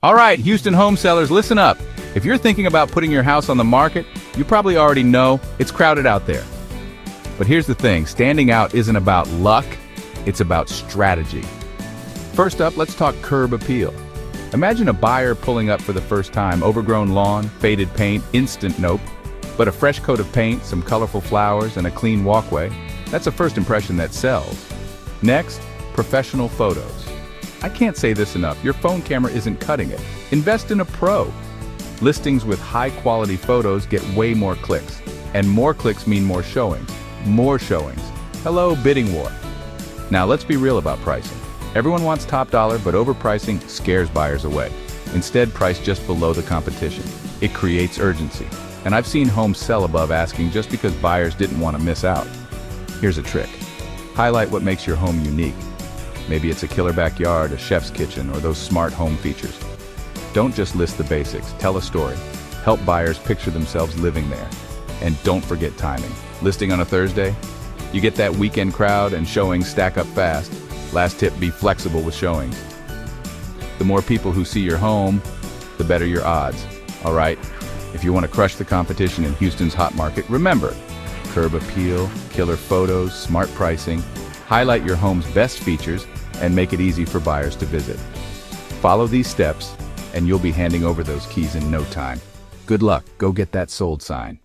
All right, Houston home sellers, listen up. If you're thinking about putting your house on the market, you probably already know it's crowded out there. But here's the thing, standing out isn't about luck, it's about strategy. First up, let's talk curb appeal. Imagine a buyer pulling up for the first time, overgrown lawn, faded paint, instant nope. But a fresh coat of paint, some colorful flowers, and a clean walkway, that's a first impression that sells. Next, professional photos. I can't say this enough, your phone camera isn't cutting it. Invest in a pro. Listings with high-quality photos get way more clicks. And more clicks mean more showings. More showings. Hello, bidding war. Now let's be real about pricing. Everyone wants top dollar, but overpricing scares buyers away. Instead, price just below the competition. It creates urgency. And I've seen homes sell above asking just because buyers didn't want to miss out. Here's a trick. Highlight what makes your home unique. Maybe it's a killer backyard, a chef's kitchen, or those smart home features. Don't just list the basics, tell a story. Help buyers picture themselves living there. And don't forget timing. Listing on a Thursday? You get that weekend crowd and showings stack up fast. Last tip, be flexible with showings. The more people who see your home, the better your odds. All right? If you want to crush the competition in Houston's hot market, remember, curb appeal, killer photos, smart pricing, highlight your home's best features, and make it easy for buyers to visit. Follow these steps, and you'll be handing over those keys in no time. Good luck, go get that sold sign.